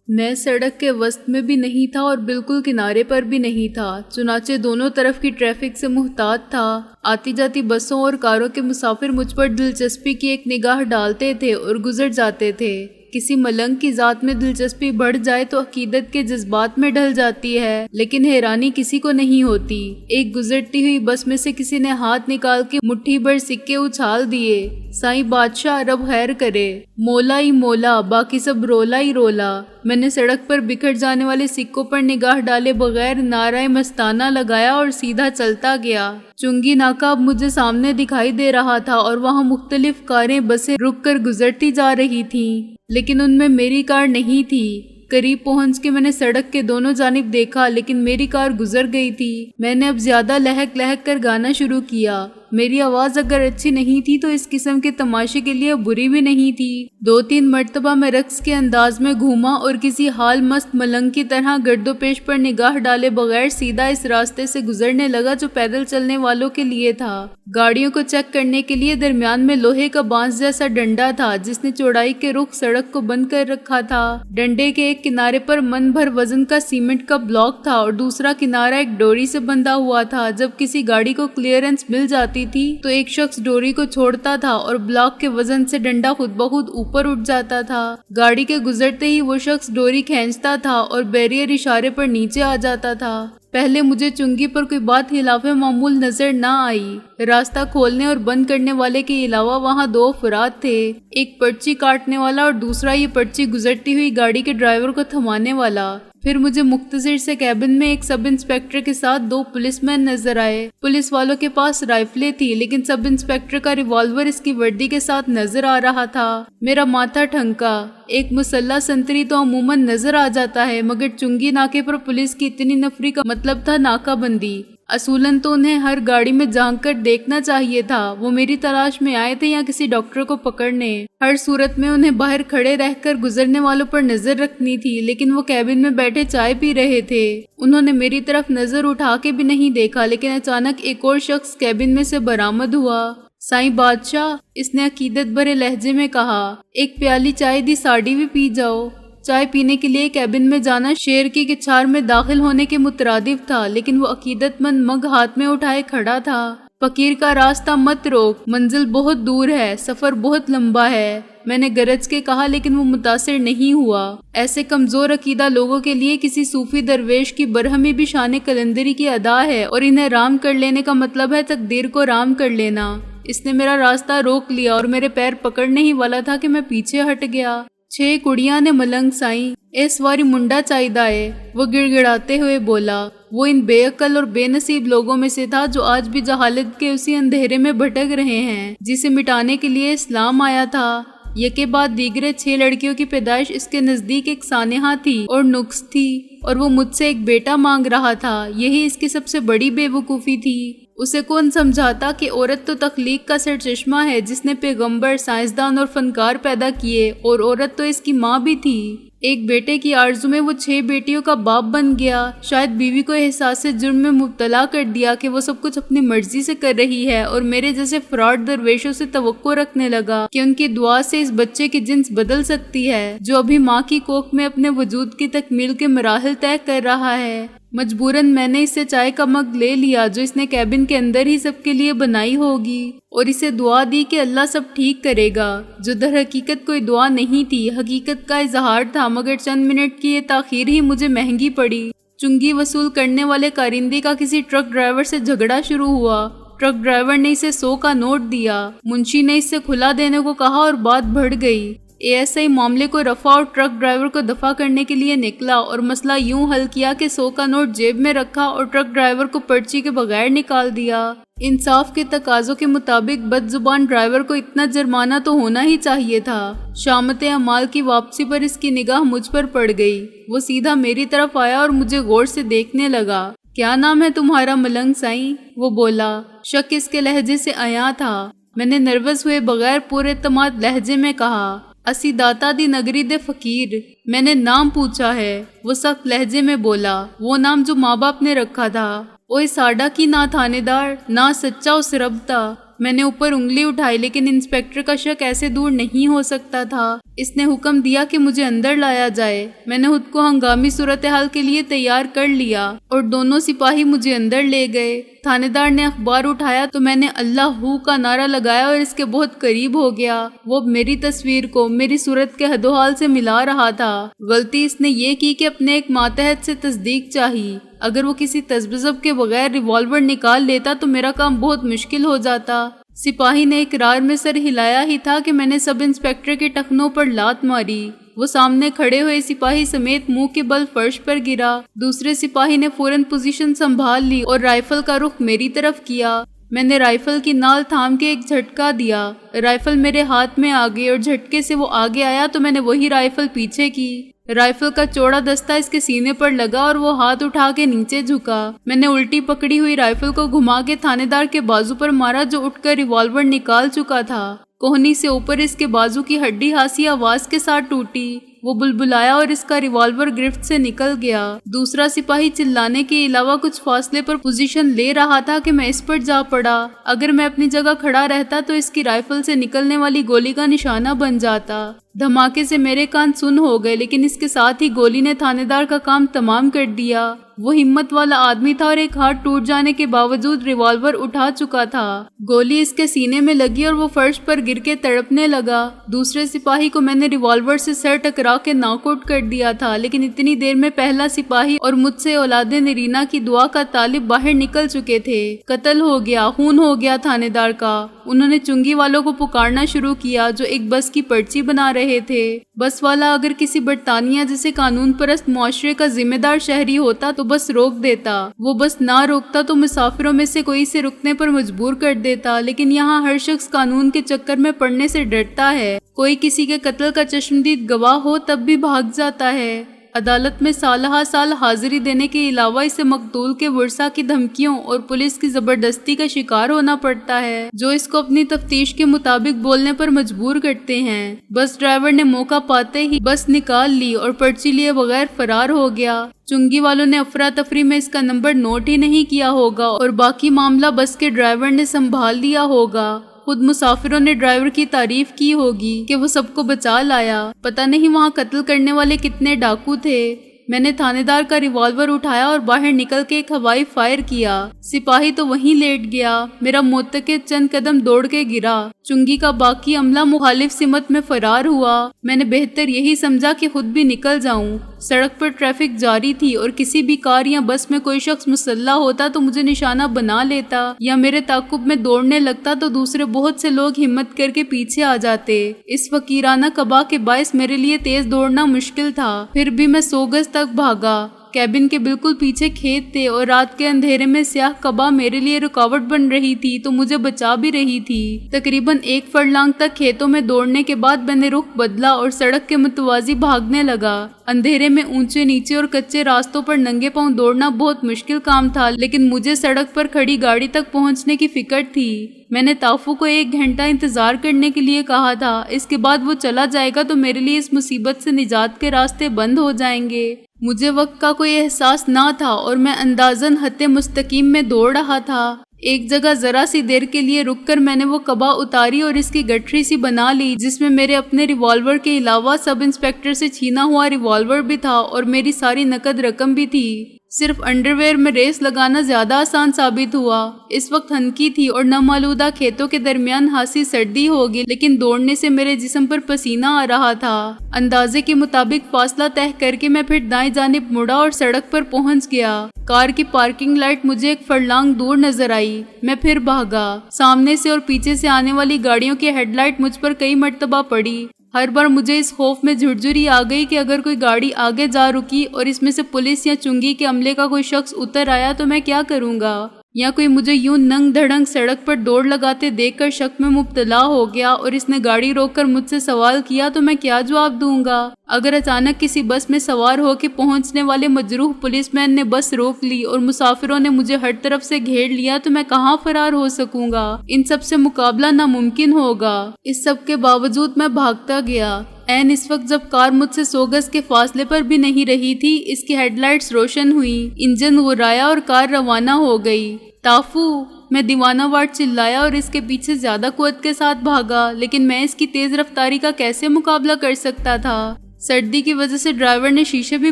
میں سڑک کے وسط میں بھی نہیں تھا اور بالکل کنارے پر بھی نہیں تھا، چنانچہ دونوں طرف کی ٹریفک سے محتاط تھا۔ آتی جاتی بسوں اور کاروں کے مسافر مجھ پر دلچسپی کی ایک نگاہ ڈالتے تھے اور گزر جاتے تھے۔ کسی ملنگ کی ذات میں دلچسپی بڑھ جائے تو عقیدت کے جذبات میں ڈھل جاتی ہے، لیکن حیرانی کسی کو نہیں ہوتی۔ ایک گزرتی ہوئی بس میں سے کسی نے ہاتھ نکال کے مٹھی بھر سکے اچھال دیے۔ سائیں بادشاہ رب خیر کرے، مولا ہی مولا، باقی سب رولا ہی رولا۔ میں نے سڑک پر بکھر جانے والے سکوں پر نگاہ ڈالے بغیر نعرہ مستانہ لگایا اور سیدھا چلتا گیا۔ چنگی ناکہ اب مجھے سامنے دکھائی دے رہا تھا اور وہاں مختلف کاریں بسیں رک کر گزرتی جا رہی تھیں، لیکن ان میں میری کار نہیں تھی۔ قریب پہنچ کے میں نے سڑک کے دونوں جانب دیکھا، لیکن میری کار گزر گئی تھی۔ میں نے اب زیادہ لہک لہک کر گانا شروع کیا۔ میری آواز اگر اچھی نہیں تھی تو اس قسم کے تماشے کے لیے بری بھی نہیں تھی۔ 2-3 مرتبہ میں رقص کے انداز میں گھوما اور کسی حال مست ملنگ کی طرح گرد و پیش پر نگاہ ڈالے بغیر سیدھا اس راستے سے گزرنے لگا جو پیدل چلنے والوں کے لیے تھا۔ گاڑیوں کو چیک کرنے کے لیے درمیان میں لوہے کا بانس جیسا ڈنڈا تھا جس نے چوڑائی کے رخ سڑک کو بند کر رکھا تھا۔ ڈنڈے کے ایک کنارے پر من بھر وزن کا سیمنٹ کا بلاک تھا اور دوسرا کنارہ ایک ڈوری سے بندھا ہوا تھا۔ جب کسی گاڑی کو کلیئرنس مل جاتی تھی تو ایک شخص ڈوری کو چھوڑتا تھا اور بلاک کے وزن سے ڈنڈا خود بخود اوپر اٹھ جاتا تھا۔ گاڑی کے گزرتے ہی وہ شخص ڈوری کھینچتا تھا اور بیریئر اشارے پر نیچے آ جاتا تھا۔ پہلے مجھے چنگی پر کوئی بات خلاف معمول نظر نہ آئی۔ راستہ کھولنے اور بند کرنے والے کے علاوہ وہاں 2 افراد تھے، ایک پرچی کاٹنے والا اور دوسرا یہ پرچی گزرتی ہوئی گاڑی کے ڈرائیور کو تھمانے والا۔ پھر مجھے مختصر سے کیبن میں ایک سب انسپیکٹر کے ساتھ 2 پولیس مین نظر آئے۔ پولیس والوں کے پاس رائفلیں تھی، لیکن سب انسپیکٹر کا ریوالور اس کی وردی کے ساتھ نظر آ رہا تھا۔ میرا ماتھا ٹھنکا۔ ایک مسلح سنتری تو عموماً نظر آ جاتا ہے، مگر چنگی ناکے پر پولیس کی اتنی نفری کا مطلب تھا ناکہ بندی۔ اصولاً تو انہیں ہر گاڑی میں جھانک کر دیکھنا چاہیے تھا وہ میری تلاش میں آئے تھے یا کسی ڈاکٹر کو پکڑنے۔ ہر صورت میں انہیں باہر کھڑے رہ کر گزرنے والوں پر نظر رکھنی تھی، لیکن وہ کیبن میں بیٹھے چائے پی رہے تھے۔ انہوں نے میری طرف نظر اٹھا کے بھی نہیں دیکھا، لیکن اچانک ایک اور شخص کیبن میں سے برآمد ہوا۔ سائیں بادشاہ، اس نے عقیدت بھرے لہجے میں کہا، ایک پیالی چائے دی ساڑی بھی پی جاؤ۔ چائے پینے کے لیے کیبن میں جانا شیر کی کچھار میں داخل ہونے کے مترادف تھا، لیکن وہ عقیدت مند مگ ہاتھ میں اٹھائے کھڑا تھا۔ فقیر کا راستہ مت روک، منزل بہت دور ہے، سفر بہت لمبا ہے، میں نے گرج کے کہا، لیکن وہ متاثر نہیں ہوا۔ ایسے کمزور عقیدہ لوگوں کے لیے کسی صوفی درویش کی برہمی بھی شان کلندری کی ادا ہے، اور انہیں رام کر لینے کا مطلب ہے تقدیر کو رام کر لینا۔ اس نے میرا راستہ روک لیا اور میرے پیر پکڑنے ہی والا تھا کہ میں پیچھے ہٹ گیا۔ 6 کڑیاں نے ملنگ سائیں، اس واری منڈا چاہیدہ ہے، وہ گڑ گڑاتے ہوئے بولا۔ وہ ان بے عقل اور بے نصیب لوگوں میں سے تھا جو آج بھی جہالت کے اسی اندھیرے میں بھٹک رہے ہیں جسے مٹانے کے لیے اسلام آیا تھا۔ یکے بعد دیگرے 6 لڑکیوں کی پیدائش اس کے نزدیک ایک سانحہ تھی اور نقص تھی، اور وہ مجھ سے ایک بیٹا مانگ رہا تھا۔ یہی اس کی سب سے بڑی بے وقوفی تھی۔ اسے کون سمجھاتا کہ عورت تو تخلیق کا سرچشمہ ہے جس نے پیغمبر، سائنسدان اور فنکار پیدا کیے، اور عورت تو اس کی ماں بھی تھی۔ ایک بیٹے کی آرزو میں وہ 6 بیٹیوں کا باپ بن گیا۔ شاید بیوی کو احساس جرم میں مبتلا کر دیا کہ وہ سب کچھ اپنی مرضی سے کر رہی ہے، اور میرے جیسے فراڈ درویشوں سے توقع رکھنے لگا کہ ان کی دعا سے اس بچے کی جنس بدل سکتی ہے جو ابھی ماں کی کوکھ میں اپنے وجود کی تکمیل کے مراحل طے کر رہا ہے۔ مجبوراً میں نے اس سے چائے کا مگ لے لیا جو اس نے کیبن کے اندر ہی سب کے لیے بنائی ہوگی، اور اسے دعا دی کہ اللہ سب ٹھیک کرے گا، جو در حقیقت کوئی دعا نہیں تھی، حقیقت کا اظہار تھا، مگر چند منٹ کی یہ تاخیر ہی مجھے مہنگی پڑی۔ چنگی وصول کرنے والے کارندے کا کسی ٹرک ڈرائیور سے جھگڑا شروع ہوا۔ ٹرک ڈرائیور نے اسے 100 کا نوٹ دیا، منشی نے اس سے کھلا دینے کو کہا اور بات بڑھ گئی۔ ASI معاملے کو رفع اور ٹرک ڈرائیور کو دفع کرنے کے لیے نکلا اور مسئلہ یوں حل کیا کہ 100 کا نوٹ جیب میں رکھا اور ٹرک ڈرائیور کو پرچی کے بغیر نکال دیا۔ انصاف کے تقاضوں کے مطابق بد زبان ڈرائیور کو اتنا جرمانہ تو ہونا ہی چاہیے تھا۔ شامت اعمال کی واپسی پر اس کی نگاہ مجھ پر پڑ گئی۔ وہ سیدھا میری طرف آیا اور مجھے غور سے دیکھنے لگا۔ کیا نام ہے تمہارا ملنگ سائیں؟ وہ بولا۔ شک اس کے لہجے سے عیاں تھا۔ میں نے نروس ہوئے بغیر پورے اعتماد لہجے میں کہا، اسی داتا دی نگری دے فقیر۔ میں نے نام پوچھا ہے، وہ سخت لہجے میں بولا، وہ نام جو ماں باپ نے رکھا تھا۔ اوے ساڈا کی نہ تھانے دار، نہ سچا اس رب تا۔ میں نے اوپر انگلی اٹھائی، لیکن انسپیکٹر کا شک ایسے دور نہیں ہو سکتا تھا۔ اس نے حکم دیا کہ مجھے اندر لایا جائے۔ میں نے خود کو ہنگامی صورتحال کے لیے تیار کر لیا اور دونوں سپاہی مجھے اندر لے گئے۔ تھانے دار نے اخبار اٹھایا تو میں نے اللہ ہو کا نعرہ لگایا اور اس کے بہت قریب ہو گیا۔ وہ میری تصویر کو میری صورت کے حد و حال سے ملا رہا تھا۔ غلطی اس نے یہ کی کہ اپنے ایک ماتحت سے تصدیق چاہی۔ اگر وہ کسی تذبذب کے بغیر ریوالور نکال لیتا تو میرا کام بہت مشکل ہو جاتا۔ سپاہی نے اقرار میں سر ہلایا ہی تھا کہ میں نے سب انسپکٹر کے ٹخنوں پر لات ماری۔ وہ سامنے کھڑے ہوئے سپاہی سمیت منہ کے بل فرش پر گرا۔ دوسرے سپاہی نے فوراً پوزیشن سنبھال لی اور رائفل کا رخ میری طرف کیا۔ میں نے رائفل کی نال تھام کے ایک جھٹکا دیا۔ رائفل میرے ہاتھ میں آ گئی اور جھٹکے سے وہ آگے آیا تو میں نے وہی رائفل پیچھے کی۔ رائفل کا چوڑا دستہ اس کے سینے پر لگا اور وہ ہاتھ اٹھا کے نیچے جھکا۔ میں نے الٹی پکڑی ہوئی رائفل کو گھما کے تھانے دار کے بازو پر مارا جو اٹھ کر ریوالور نکال چکا تھا۔ کوہنی سے اوپر اس کے بازو کی ہڈی ہاسی آواز کے ساتھ ٹوٹی۔ وہ بلبلایا اور اس کا ریوالور گرفت سے نکل گیا۔ دوسرا سپاہی چلانے کے علاوہ کچھ فاصلے پر پوزیشن لے رہا تھا کہ میں اس پر جا پڑا۔ اگر میں اپنی جگہ کھڑا رہتا تو اس کی رائفل سے نکلنے والی گولی کا نشانہ بن جاتا۔ دھماکے سے میرے کان سن ہو گئے لیکن اس کے ساتھ ہی گولی نے تھانے دار کا کام تمام کر دیا۔ وہ ہمت والا آدمی تھا اور ایک ہاتھ ٹوٹ جانے کے باوجود ریوالور اٹھا چکا تھا۔ گولی اس کے سینے میں لگی اور وہ فرش پر گر کے تڑپنے لگا۔ دوسرے سپاہی کو میں نے ریوالور سے سر ٹکرا کے ناک آؤٹ کر دیا تھا لیکن اتنی دیر میں پہلا سپاہی اور مجھ سے اولاد نرینا کی دعا کا طالب باہر نکل چکے تھے۔ قتل ہو گیا، خون ہو گیا تھانے دار کا۔ انہوں نے چنگی والوں کو پکارنا شروع کیا جو ایک بس کی پرچی بنا رہے تھے۔ بس والا اگر کسی برطانیہ جیسے قانون پرست معاشرے کا ذمہ دار شہری ہوتا تو بس روک دیتا۔ وہ بس نہ روکتا تو مسافروں میں سے کوئی سے رکنے پر مجبور کر دیتا، لیکن یہاں ہر شخص قانون کے چکر میں پڑنے سے ڈرتا ہے۔ کوئی کسی کے قتل کا چشمدید گواہ ہو تب بھی بھاگ جاتا ہے۔ عدالت میں سالہ سال حاضری دینے کے علاوہ اسے مقتول کے ورثاء کی دھمکیوں اور پولیس کی زبردستی کا شکار ہونا پڑتا ہے جو اس کو اپنی تفتیش کے مطابق بولنے پر مجبور کرتے ہیں۔ بس ڈرائیور نے موقع پاتے ہی بس نکال لی اور پرچی لیے بغیر فرار ہو گیا۔ چنگی والوں نے افراتفری میں اس کا نمبر نوٹ ہی نہیں کیا ہوگا اور باقی معاملہ بس کے ڈرائیور نے سنبھال لیا ہوگا۔ خود مسافروں نے ڈرائیور کی تعریف کی ہوگی کہ وہ سب کو بچا لایا۔ پتہ نہیں وہاں قتل کرنے والے کتنے ڈاکو تھے۔ میں نے تھانے دار کا ریوالور اٹھایا اور باہر نکل کے ایک ہوائی فائر کیا۔ سپاہی تو وہیں لیٹ گیا۔ میرا متقد چند قدم دوڑ کے گرا۔ چنگی کا باقی عملہ مخالف سمت میں فرار ہوا۔ میں نے بہتر یہی سمجھا کہ خود بھی نکل جاؤں۔ سڑک پر ٹریفک جاری تھی اور کسی بھی کار یا بس میں کوئی شخص مسلح ہوتا تو مجھے نشانہ بنا لیتا یا میرے تعاقب میں دوڑنے لگتا تو دوسرے بہت سے لوگ ہمت کر کے پیچھے آ جاتے۔ اس فقیرانہ قبا کے باعث میرے لیے تیز دوڑنا مشکل تھا، پھر بھی میں 100 گز تک بھاگا۔ کیبن کے بالکل پیچھے کھیت تھے اور رات کے اندھیرے میں سیاہ قبا میرے لیے رکاوٹ بن رہی تھی تو مجھے بچا بھی رہی تھی۔ تقریباً 1 فرلانگ تک کھیتوں میں دوڑنے کے بعد میں نے رخ بدلا اور سڑک کے متوازی بھاگنے لگا۔ اندھیرے میں اونچے نیچے اور کچے راستوں پر ننگے پاؤں دوڑنا بہت مشکل کام تھا لیکن مجھے سڑک پر کھڑی گاڑی تک پہنچنے کی فکر تھی۔ میں نے تافو کو 1 گھنٹہ انتظار کرنے کے لیے کہا تھا، اس کے بعد وہ چلا جائے گا تو میرے لیے اس مصیبت سے نجات کے راستے بند ہو جائیں گے۔ مجھے وقت کا کوئی احساس نہ تھا اور میں اندازاً خط مستقیم میں دوڑ رہا تھا۔ ایک جگہ ذرا سی دیر کے لیے رک کر میں نے وہ قبا اتاری اور اس کی گٹھری سی بنا لی جس میں میرے اپنے ریوالور کے علاوہ سب انسپکٹر سے چھینا ہوا ریوالور بھی تھا اور میری ساری نقد رقم بھی تھی۔ صرف انڈرویئر میں ریس لگانا زیادہ آسان ثابت ہوا۔ اس وقت ہنکی تھی اور نامالودہ کھیتوں کے درمیان ہاسی سردی ہوگی لیکن دوڑنے سے میرے جسم پر پسینہ آ رہا تھا۔ اندازے کے مطابق فاصلہ طے کر کے میں پھر دائیں جانب مڑا اور سڑک پر پہنچ گیا۔ کار کی پارکنگ لائٹ مجھے 1 فرلانگ دور نظر آئی۔ میں پھر بھاگا۔ سامنے سے اور پیچھے سے آنے والی گاڑیوں کی ہیڈ لائٹ مجھ پر کئی مرتبہ پڑی۔ ہر بار مجھے اس خوف میں جھرجھری آ گئی کہ اگر کوئی گاڑی آگے جا رکی اور اس میں سے پولیس یا چنگی کے عملے کا کوئی شخص اتر آیا تو میں کیا کروں گا؟ یا کوئی مجھے یوں ننگ دھڑنگ سڑک پر دوڑ لگاتے دیکھ کر شک میں مبتلا ہو گیا اور اس نے گاڑی روک کر مجھ سے سوال کیا تو میں کیا جواب دوں گا؟ اگر اچانک کسی بس میں سوار ہو کے پہنچنے والے مجروح پولیس مین نے بس روک لی اور مسافروں نے مجھے ہر طرف سے گھیر لیا تو میں کہاں فرار ہو سکوں گا؟ ان سب سے مقابلہ ناممکن ہوگا۔ اس سب کے باوجود میں بھاگتا گیا۔ عین اس وقت جب کار مجھ سے 100 گز کے فاصلے پر بھی نہیں رہی تھی، اس کی ہیڈ لائٹس روشن ہوئی، انجن غرایا اور کار روانہ ہو گئی۔ تافو میں دیوانہ وار چلایا اور اس کے پیچھے زیادہ قوت کے ساتھ بھاگا، لیکن میں اس کی تیز رفتاری کا کیسے مقابلہ کر سکتا تھا؟ سردی کی وجہ سے ڈرائیور نے شیشے بھی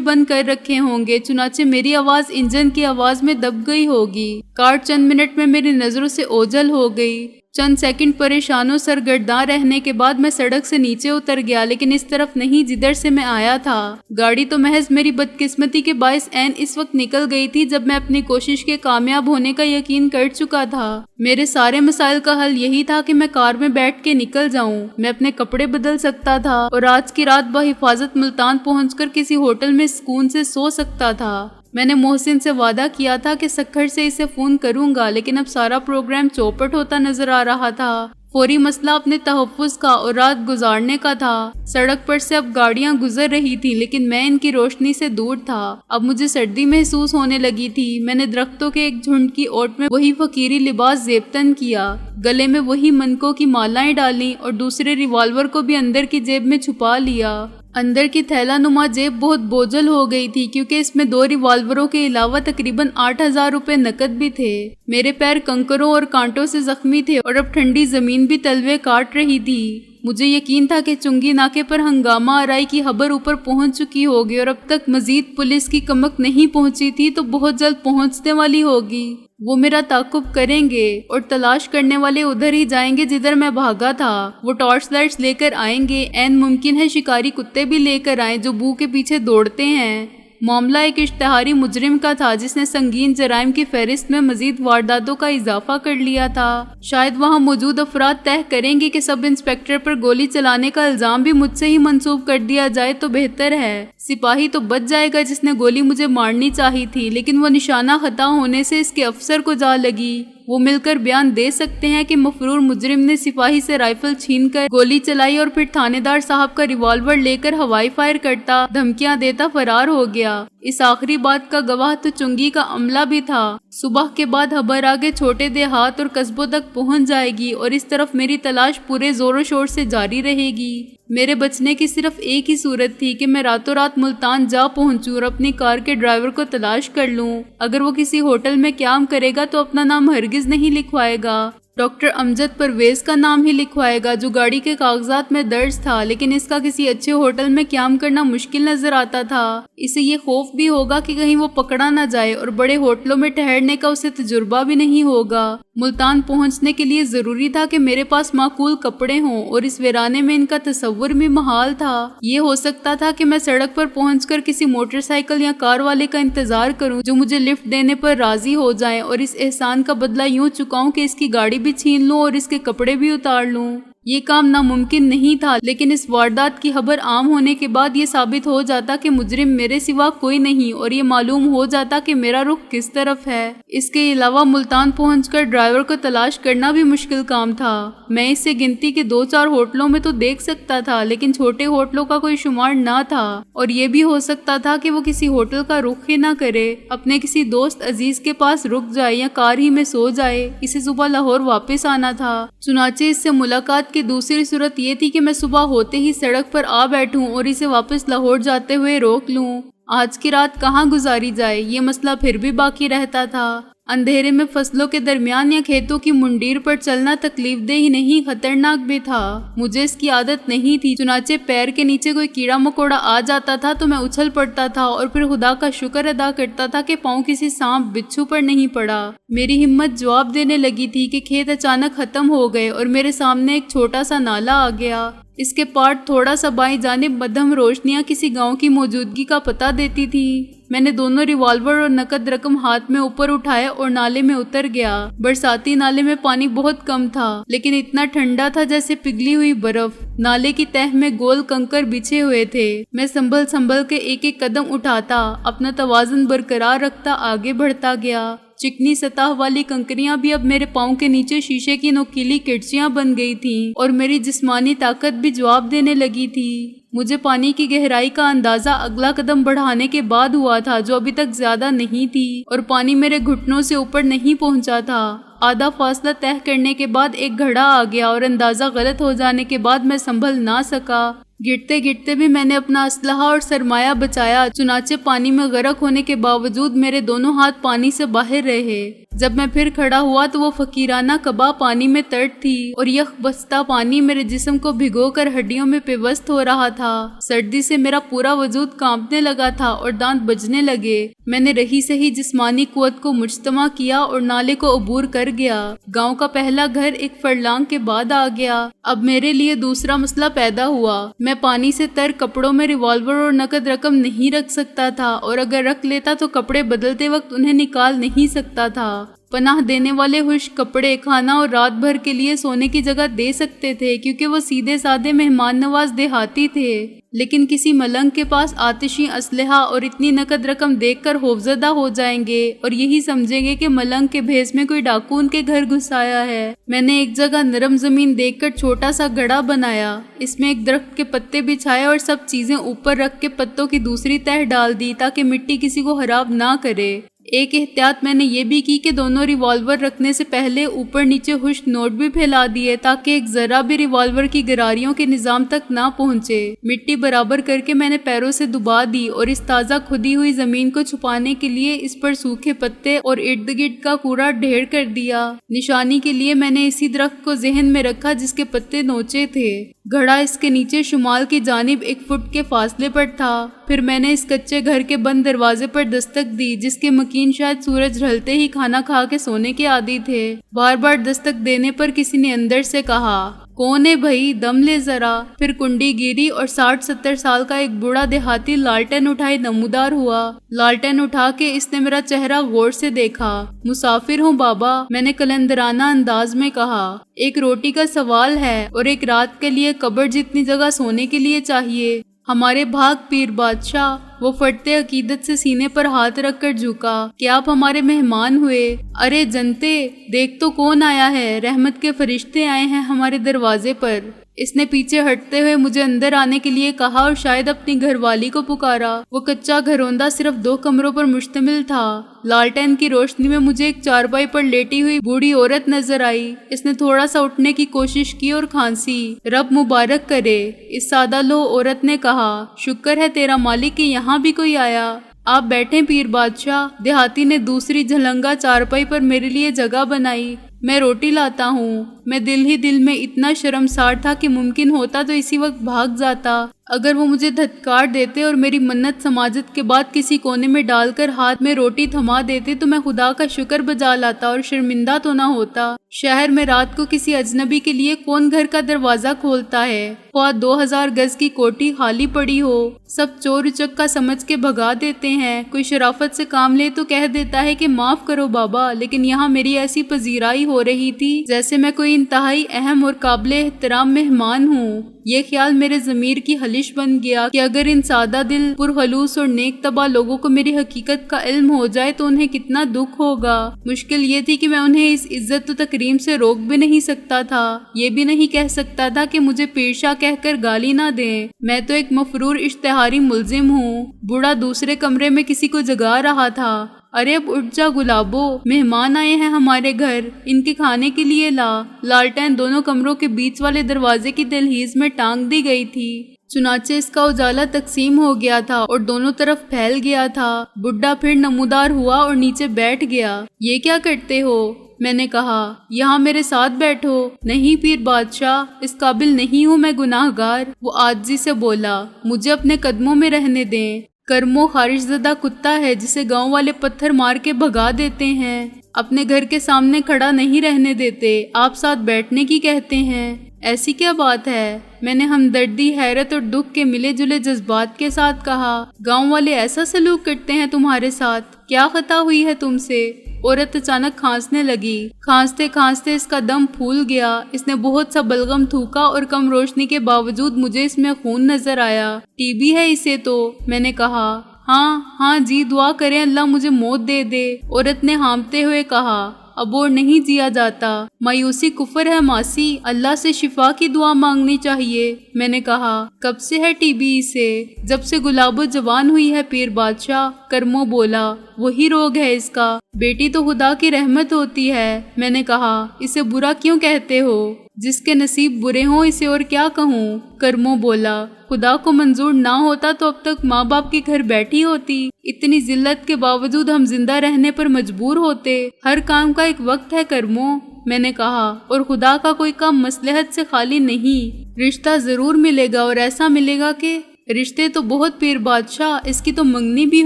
بند کر رکھے ہوں گے، چنانچہ میری آواز انجن کی آواز میں دب گئی ہوگی۔ کار چند منٹ میں میری نظروں سے اوجھل ہو گئی۔ چند سیکنڈ پریشان و سرگرداں رہنے کے بعد میں سڑک سے نیچے اتر گیا، لیکن اس طرف نہیں جدھر سے میں آیا تھا۔ گاڑی تو محض میری بدقسمتی کے باعث عین اس وقت نکل گئی تھی جب میں اپنی کوشش کے کامیاب ہونے کا یقین کر چکا تھا۔ میرے سارے مسائل کا حل یہی تھا کہ میں کار میں بیٹھ کے نکل جاؤں۔ میں اپنے کپڑے بدل سکتا تھا اور آج کی رات بحفاظت ملتان پہنچ کر کسی ہوٹل میں سکون سے سو سکتا تھا۔ میں نے محسن سے وعدہ کیا تھا کہ سکھر سے اسے فون کروں گا، لیکن اب سارا پروگرام چوپٹ ہوتا نظر آ رہا تھا۔ فوری مسئلہ اپنے تحفظ کا اور رات گزارنے کا تھا۔ سڑک پر سے اب گاڑیاں گزر رہی تھی، لیکن میں ان کی روشنی سے دور تھا۔ اب مجھے سردی محسوس ہونے لگی تھی۔ میں نے درختوں کے ایک جھنڈ کی اوٹ میں وہی فقیری لباس زیبتن کیا، گلے میں وہی منکوں کی مالائیں ڈالیں اور دوسرے ریوالور کو بھی اندر کی جیب میں چھپا لیا۔ اندر کی تھیلا نما جیب بہت بوجھل ہو گئی تھی، کیونکہ اس میں 2 ریوالوروں کے علاوہ تقریباً 8,000 روپے نقد بھی تھے۔ میرے پیر کنکروں اور کانٹوں سے زخمی تھے اور اب ٹھنڈی زمین بھی تلوے کاٹ رہی تھی۔ مجھے یقین تھا کہ چنگی ناکے پر ہنگامہ آرائی کی خبر اوپر پہنچ چکی ہوگی اور اب تک مزید پولیس کی کمک نہیں پہنچی تھی تو بہت جلد پہنچنے والی ہوگی۔ وہ میرا تعاقب کریں گے اور تلاش کرنے والے ادھر ہی جائیں گے جدھر میں بھاگا تھا۔ وہ ٹارچ لائٹس لے کر آئیں گے، عین ممکن ہے شکاری کتے بھی لے کر آئیں جو بو کے پیچھے دوڑتے ہیں۔ معاملہ ایک اشتہاری مجرم کا تھا جس نے سنگین جرائم کی فہرست میں مزید وارداتوں کا اضافہ کر لیا تھا۔ شاید وہاں موجود افراد طے کریں گے کہ سب انسپکٹر پر گولی چلانے کا الزام بھی مجھ سے ہی منسوب کر دیا جائے تو بہتر ہے۔ سپاہی تو بچ جائے گا جس نے گولی مجھے مارنی چاہی تھی، لیکن وہ نشانہ خطا ہونے سے اس کے افسر کو جا لگی۔ وہ مل کر بیان دے سکتے ہیں کہ مفرور مجرم نے سپاہی سے رائفل چھین کر گولی چلائی اور پھر تھانے دار صاحب کا ریوالور لے کر ہوائی فائر کرتا، دھمکیاں دیتا فرار ہو گیا۔ اس آخری بات کا گواہ تو چنگی کا عملہ بھی تھا۔ صبح کے بعد خبر آگے چھوٹے دیہات اور قصبوں تک پہنچ جائے گی اور اس طرف میری تلاش پورے زور و شور سے جاری رہے گی۔ میرے بچنے کی صرف ایک ہی صورت تھی کہ میں راتوں رات ملتان جا پہنچوں اور اپنی کار کے ڈرائیور کو تلاش کر لوں۔ اگر وہ کسی ہوٹل میں قیام کرے گا تو اپنا نام ہرگز نہیں لکھوائے گا، ڈاکٹر امجد پرویز کا نام ہی لکھوائے گا جو گاڑی کے کاغذات میں درج تھا، لیکن اس کا کسی اچھے ہوٹل میں قیام کرنا مشکل نظر آتا تھا۔ اسے یہ خوف بھی ہوگا کہ کہیں وہ پکڑا نہ جائے اور بڑے ہوٹلوں میں ٹھہرنے کا اسے تجربہ بھی نہیں ہوگا۔ ملتان پہنچنے کے لیے ضروری تھا کہ میرے پاس معقول کپڑے ہوں اور اس ویرانے میں ان کا تصور بھی محال تھا۔ یہ ہو سکتا تھا کہ میں سڑک پر پہنچ کر کسی موٹر سائیکل یا کار والے کا انتظار کروں جو مجھے لفٹ دینے پر راضی ہو جائیں اور اس احسان کا بدلہ یوں چکاؤں کہ اس کی گاڑی بھی چھین لوں اور اس کے کپڑے بھی اتار لوں۔ یہ کام ناممکن نہیں تھا، لیکن اس واردات کی خبر عام ہونے کے بعد یہ ثابت ہو جاتا کہ مجرم میرے سوا کوئی نہیں اور یہ معلوم ہو جاتا کہ میرا رخ کس طرف ہے۔ اس کے علاوہ ملتان پہنچ کر ڈرائیور کو تلاش کرنا بھی مشکل کام تھا۔ میں اس سے گنتی کے 2-4 ہوٹلوں میں تو دیکھ سکتا تھا، لیکن چھوٹے ہوٹلوں کا کوئی شمار نہ تھا، اور یہ بھی ہو سکتا تھا کہ وہ کسی ہوٹل کا رخ ہی نہ کرے، اپنے کسی دوست عزیز کے پاس رک جائے یا کار ہی میں سو جائے۔ اسے صبح لاہور واپس آنا تھا، چنانچہ اس سے ملاقات کی دوسری صورت یہ تھی کہ میں صبح ہوتے ہی سڑک پر آ بیٹھوں اور اسے واپس لاہور جاتے ہوئے روک لوں۔ آج کی رات کہاں گزاری جائے، یہ مسئلہ پھر بھی باقی رہتا تھا۔ اندھیرے میں فصلوں کے درمیان یا کھیتوں کی منڈیر پر چلنا تکلیف دہ ہی نہیں خطرناک بھی تھا۔ مجھے اس کی عادت نہیں تھی، چنانچہ پیر کے نیچے کوئی کیڑا مکوڑا آ جاتا تھا تو میں اچھل پڑتا تھا اور پھر خدا کا شکر ادا کرتا تھا کہ پاؤں کسی سانپ بچھو پر نہیں پڑا۔ میری ہمت جواب دینے لگی تھی کہ کھیت اچانک ختم ہو گئے اور میرے سامنے ایک چھوٹا سا نالا آ گیا۔ اس کے پارٹ تھوڑا سا بائیں جانب مدھم روشنیاں کسی گاؤں کی موجودگی کا پتہ دیتی تھی۔ میں نے دونوں ریوالور اور نقد رقم ہاتھ میں اوپر اٹھایا اور نالے میں اتر گیا۔ برساتی نالے میں پانی بہت کم تھا، لیکن اتنا ٹھنڈا تھا جیسے پگھلی ہوئی برف۔ نالے کی تہہ میں گول کنکر بچھے ہوئے تھے۔ میں سنبھل کے ایک ایک قدم اٹھاتا، اپنا توازن برقرار رکھتا آگے بڑھتا گیا۔ چکنی سطح والی کنکریاں بھی اب میرے پاؤں کے نیچے شیشے کی نوکیلی کرچیاں بن گئی تھیں اور میری جسمانی طاقت بھی جواب دینے لگی تھی۔ مجھے پانی کی گہرائی کا اندازہ اگلا قدم بڑھانے کے بعد ہوا تھا، جو ابھی تک زیادہ نہیں تھی، اور پانی میرے گھٹنوں سے اوپر نہیں پہنچا تھا۔ آدھا فاصلہ طے کرنے کے بعد ایک گھڑا آ گیا اور اندازہ غلط ہو جانے کے بعد میں سنبھل نہ سکا۔ گرتے گرتے بھی میں نے اپنا اسلحہ اور سرمایہ بچایا، چنانچہ پانی میں غرق ہونے کے باوجود میرے دونوں ہاتھ پانی سے باہر رہے۔ جب میں پھر کھڑا ہوا تو وہ فقیرانہ کباب پانی میں ترٹ تھی اور یخ بستہ پانی میرے جسم کو بھگو کر ہڈیوں میں پیوست ہو رہا تھا۔ سردی سے میرا پورا وجود کانپنے لگا تھا اور دانت بجنے لگے۔ میں نے رہی سہی جسمانی قوت کو مجتمع کیا اور نالے کو عبور کر گیا۔ گاؤں کا پہلا گھر ایک فرلانگ کے بعد آ گیا۔ اب میرے لیے دوسرا مسئلہ پیدا ہوا۔ میں پانی سے تر کپڑوں میں ریوالور اور نقد رقم نہیں رکھ سکتا تھا، اور اگر رکھ لیتا تو کپڑے بدلتے وقت انہیں نکال نہیں سکتا تھا۔ پناہ دینے والے خشک کپڑے کھانا اور رات بھر کے لیے سونے کی جگہ دے سکتے تھے کیونکہ وہ سیدھے سادے مہمان نواز دیہاتی تھے، لیکن کسی ملنگ کے پاس آتشی اسلحہ اور اتنی نقد رقم دیکھ کر خوفزدہ ہو جائیں گے اور یہی سمجھیں گے کہ ملنگ کے بھیس میں کوئی ڈاکو ان کے گھر گھس آیا ہے۔ میں نے ایک جگہ نرم زمین دیکھ کر چھوٹا سا گڑھا بنایا، اس میں ایک درخت کے پتے بچھائے اور سب چیزیں اوپر رکھ کے پتوں کی دوسری تہہ ڈال دی تاکہ مٹی کسی کو خراب نہ کرے۔ ایک احتیاط میں نے یہ بھی کی کہ دونوں ریوالور رکھنے سے پہلے اوپر نیچے خشک نوٹ بھی پھیلا دیے تاکہ ایک ذرہ بھی ریوالور کی گراریوں کے نظام تک نہ پہنچے۔ مٹی برابر کر کے میں نے پیروں سے دبا دی اور اس تازہ کھدی ہوئی زمین کو چھپانے کے لیے اس پر سوکھے پتے اور ارد گرد کا کوڑا ڈھیر کر دیا۔ نشانی کے لیے میں نے اسی درخت کو ذہن میں رکھا جس کے پتے نوچے تھے۔ گھڑا اس کے نیچے شمال کی جانب 1 فٹ کے فاصلے پر تھا۔ پھر میں نے اس کچے گھر کے بند دروازے پر دستک دی جس کے مکین شاید سورج ڈھلتے ہی کھانا کھا کے سونے کے عادی تھے۔ بار بار دستک دینے پر کسی نے اندر سے کہا، کون ہے بھائی، دم لے ذرا۔ پھر کنڈی گیری اور 60-70 سال کا ایک بوڑھا دیہاتی لالٹین اٹھائے نمودار ہوا۔ لالٹین اٹھا کے اس نے میرا چہرہ غور سے دیکھا۔ مسافر ہوں بابا، میں نے کلندرانہ انداز میں کہا۔ ایک روٹی کا سوال ہے اور ایک رات کے لیے قبر جتنی جگہ سونے کے لیے چاہیے۔ ہمارے بھاگ پیر بادشاہ، وہ فرتے عقیدت سے سینے پر ہاتھ رکھ کر جھکا، کہ آپ ہمارے مہمان ہوئے۔ ارے جنتے، دیکھ تو کون آیا ہے، رحمت کے فرشتے آئے ہیں ہمارے دروازے پر۔ اس نے پیچھے ہٹتے ہوئے مجھے اندر آنے کے لیے کہا اور شاید اپنی گھر والی کو پکارا۔ وہ کچا گھروندہ صرف 2 کمروں پر مشتمل تھا۔ لالٹین کی روشنی میں مجھے ایک چارپائی پر لیٹی ہوئی بوڑھی عورت نظر آئی۔ اس نے تھوڑا سا اٹھنے کی کوشش کی اور کھانسی۔ رب مبارک کرے، اس سادہ لوح عورت نے کہا۔ شکر ہے تیرا مالک کہ یہاں بھی کوئی آیا۔ آپ بیٹھیں پیر بادشاہ۔ دیہاتی نے دوسری جھلنگا چارپائی پر میرے لیے جگہ بنائی۔ میں روٹی لاتا ہوں۔ میں دل ہی دل میں اتنا شرمسار تھا کہ ممکن ہوتا تو اسی وقت بھاگ جاتا۔ اگر وہ مجھے دھتکار دیتے اور میری منت سماجت کے بعد کسی کونے میں ڈال کر ہاتھ میں روٹی تھما دیتے تو میں خدا کا شکر بجا لاتا اور شرمندہ تو نہ ہوتا۔ شہر میں رات کو کسی اجنبی کے لیے کون گھر کا دروازہ کھولتا ہے؟ خواہ 2000 گز کی کوٹھی خالی پڑی ہو، سب چور اچکا سمجھ کے بھگا دیتے ہیں۔ کوئی شرافت سے کام لے تو کہہ دیتا ہے کہ معاف کرو بابا، لیکن یہاں میری ایسی پذیرائی ہو رہی تھی جیسے میں کوئی انتہائی اہم اور قابل احترام مہمان ہوں۔ یہ خیال میرے ضمیر کی خلش بن گیا کہ اگر ان سادہ دل پرخلوص اور نیک طبع لوگوں کو میری حقیقت کا علم ہو جائے تو انہیں کتنا دکھ ہوگا۔ مشکل یہ تھی کہ میں انہیں اس عزت و تکریم سے روک بھی نہیں سکتا تھا، یہ بھی نہیں کہہ سکتا تھا کہ مجھے پیرشاہ کہہ کر گالی نہ دیں۔ میں تو ایک مفرور اشتہاری ملزم ہوں۔ بوڑھا دوسرے کمرے میں کسی کو جگا رہا تھا۔ ارے اب اٹھ جا گلابو، مہمان آئے ہیں ہمارے گھر، ان کے کھانے کے لیے لا۔ لالٹین دونوں کمروں کے بیچ والے دروازے کی دہلیز میں ٹانگ دی گئی تھی۔ چنانچہ اس کا اجالا تقسیم ہو گیا تھا اور دونوں طرف پھیل گیا تھا۔ بڈھا پھر نمودار ہوا اور نیچے بیٹھ گیا۔ یہ کیا کرتے ہو؟ میں نے کہا۔ یہاں میرے ساتھ بیٹھو۔ نہیں پیر بادشاہ، اس قابل نہیں ہوں میں گناہ گار۔ وہ عاجزی سے بولا۔ مجھے اپنے قدموں میں رہنے دیں۔ کرمو خارش زدہ کتا ہے جسے گاؤں والے پتھر مار کے بھگا دیتے ہیں، اپنے گھر کے سامنے کھڑا نہیں رہنے دیتے، آپ ساتھ بیٹھنے کی کہتے ہیں۔ ایسی کیا بات ہے؟ میں نے ہمدردی، حیرت اور دکھ کے ملے جلے جذبات کے ساتھ کہا۔ گاؤں والے ایسا سلوک کرتے ہیں تمہارے ساتھ؟ کیا خطا ہوئی ہے تم سے؟ عورت اچانک کھانسنے لگی۔ کھانستے کھانستے اس کا دم پھول گیا۔ اس نے بہت سا بلغم تھوکا اور کم روشنی کے باوجود مجھے اس میں خون نظر آیا۔ ٹی بی ہے اسے تو، میں نے کہا۔ ہاں جی، دعا کریں اللہ مجھے موت دے دے، عورت نے ہانپتے ہوئے کہا۔ اب اور نہیں جیا جاتا۔ مایوسی کفر ہے ماسی، اللہ سے شفا کی دعا مانگنی چاہیے، میں نے کہا۔ کب سے ہے ٹی بی اسے؟ جب سے گلابو جوان ہوئی ہے پیر بادشاہ، کرمو بولا۔ وہی روگ ہے اس کا۔ بیٹی تو خدا کی رحمت ہوتی ہے۔ میں نے کہا اسے برا کیوں کہتے ہو؟ جس کے نصیب برے ہوں اسے اور کیا کہوں؟ کرمو بولا خدا کو منظور نہ ہوتا تو اب تک ماں باپ کے گھر بیٹھی ہوتی۔ اتنی ذلت کے باوجود ہم زندہ رہنے پر مجبور ہوتے۔ ہر کام کا ایک وقت ہے کرمو، میں نے کہا، اور خدا کا کوئی کام مصلحت سے خالی نہیں۔ رشتہ ضرور ملے گا، اور ایسا ملے گا کہ رشتے تو بہت پیر بادشاہ، اس کی تو منگنی بھی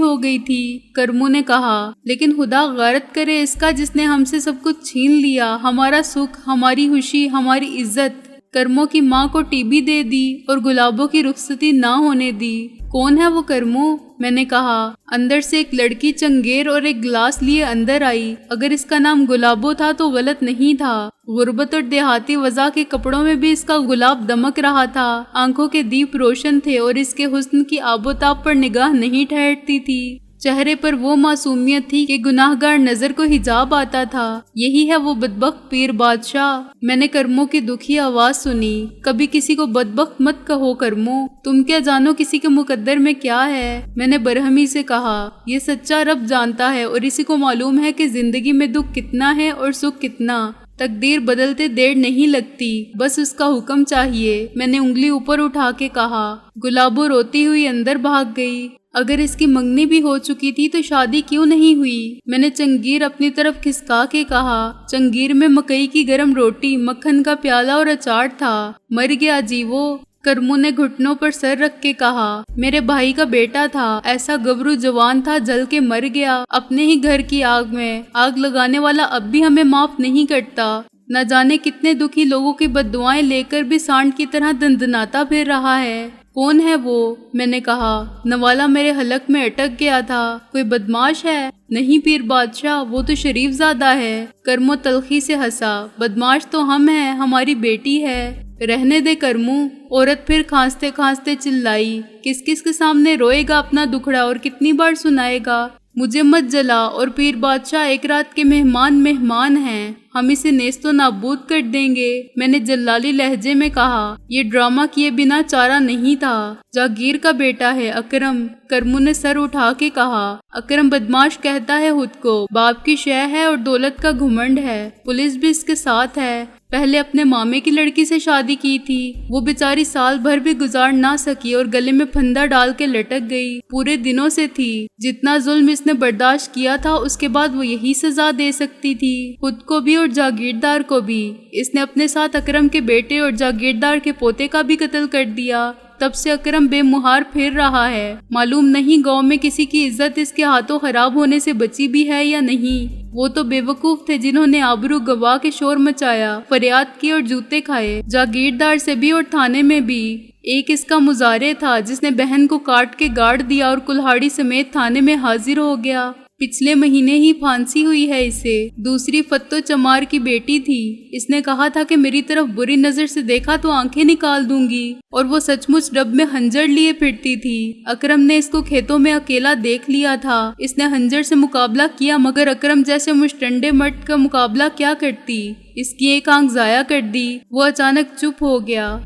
ہو گئی تھی۔ کرمو نے کہا لیکن خدا غارت کرے اس کا جس نے ہم سے سب کچھ چھین لیا، ہمارا سکھ، ہماری خوشی، ہماری عزت۔ کرمو کی ماں کو ٹی بی دے دی اور گلابوں کی رخصتی نہ ہونے دی۔ کون ہے وہ کرمو؟ میں نے کہا۔ اندر سے ایک لڑکی چنگیر اور ایک گلاس لیے اندر آئی۔ اگر اس کا نام گلابو تھا تو غلط نہیں تھا۔ غربت اور دیہاتی وضع کے کپڑوں میں بھی اس کا گلاب دمک رہا تھا۔ آنکھوں کے دیپ روشن تھے اور اس کے حسن کی آب و تاب پر نگاہ نہیں ٹھہرتی تھی۔ چہرے پر وہ معصومیت تھی کہ گناہ گار نظر کو حجاب آتا تھا۔ یہی ہے وہ بدبخت پیر بادشاہ۔ میں نے کرمو کی دکھی آواز سنی۔ کبھی کسی کو بدبخت مت کہو کرمو، تم کیا جانو کسی کے مقدر میں کیا ہے؟ میں نے برہمی سے کہا یہ سچا رب جانتا ہے، اور اسی کو معلوم ہے کہ زندگی میں دکھ کتنا ہے اور سکھ کتنا۔ تقدیر بدلتے دیر نہیں لگتی، بس اس کا حکم چاہیے۔ میں نے انگلی اوپر اٹھا کے کہا۔ گلابو روتی ہوئی اندر بھاگ گئی۔ اگر اس کی منگنی بھی ہو چکی تھی تو شادی کیوں نہیں ہوئی؟ میں نے چنگیر اپنی طرف کھسکا کے کہا۔ چنگیر میں مکئی کی گرم روٹی، مکھن کا پیالہ اور اچار تھا۔ مر گیا جی وہ۔ کرمو نے گھٹنوں پر سر رکھ کے کہا میرے بھائی کا بیٹا تھا، ایسا گبرو جوان تھا، جل کے مر گیا اپنے ہی گھر کی آگ میں۔ آگ لگانے والا اب بھی ہمیں معاف نہیں کرتا۔ نہ جانے کتنے دکھی لوگوں کی بد دعائیں لے کر بھی سانڈ کی طرح دندناتا پھر رہا ہے۔ کون ہے وہ؟ میں نے کہا۔ نوالا میرے حلق میں اٹک گیا تھا۔ کوئی بدماش ہے؟ نہیں پیر بادشاہ، وہ تو شریف زادہ ہے۔ کرمو تلخی سے ہنسا۔ بدماش تو ہم ہیں، ہماری بیٹی ہے۔ رہنے دے کرمو۔ عورت پھر کھانستے کھانستے چلائی۔ کس کس کے سامنے روئے گا اپنا دکھڑا اور کتنی بار سنائے گا؟ مجھے مت جلا، اور پیر بادشاہ ایک رات کے مہمان ہیں، ہم اسے نیست و نابود کر دیں گے۔ میں نے جلالی لہجے میں کہا۔ یہ ڈرامہ کیے بنا چارہ نہیں تھا۔ جاگیر کا بیٹا ہے اکرم۔ کرمو نے سر اٹھا کے کہا۔ اکرم بدماش کہتا ہے خود کو، باپ کی شے ہے اور دولت کا گھمنڈ ہے۔ پولیس بھی اس کے ساتھ ہے۔ پہلے اپنے مامے کی لڑکی سے شادی کی تھی، وہ بیچاری سال بھر بھی گزار نہ سکی اور گلے میں پھندا ڈال کے لٹک گئی۔ پورے دنوں سے تھی۔ جتنا ظلم اس نے برداشت کیا تھا اس کے بعد وہ یہی سزا دے سکتی تھی، خود کو بھی اور جاگیردار کو بھی۔ اس نے اپنے ساتھ اکرم کے بیٹے اور جاگیردار کے پوتے کا بھی قتل کر دیا۔ تب سے اکرم بے مہار پھر رہا ہے۔ معلوم نہیں گاؤں میں کسی کی عزت اس کے ہاتھوں خراب ہونے سے بچی بھی ہے یا نہیں۔ وہ تو بے وقوف تھے جنہوں نے آبرو گواہ کے شور مچایا، فریاد کی اور جوتے کھائے، جاگیردار سے بھی اور تھانے میں بھی۔ ایک اس کا مزارے تھا جس نے بہن کو کاٹ کے گاڑ دیا اور کلہاڑی سمیت تھانے میں حاضر ہو گیا۔ پچھلے مہینے ہی پھانسی ہوئی ہے اسے۔ دوسری فتو چمار کی بیٹی تھی۔ اس نے کہا تھا کہ میری طرف بری نظر سے دیکھا تو آنکھیں نکال دوں گی، اور وہ سچ مچ ڈب میں خنجر لیے پھرتی تھی۔ اکرم نے اس کو کھیتوں میں اکیلا دیکھ لیا تھا۔ اس نے خنجر سے مقابلہ کیا، مگر اکرم جیسے مشٹنڈے مرد کا مقابلہ کیا کرتی؟ اس کی ایک آنکھ ضائع کر دی۔ وہ اچانک چپ ہو گیا۔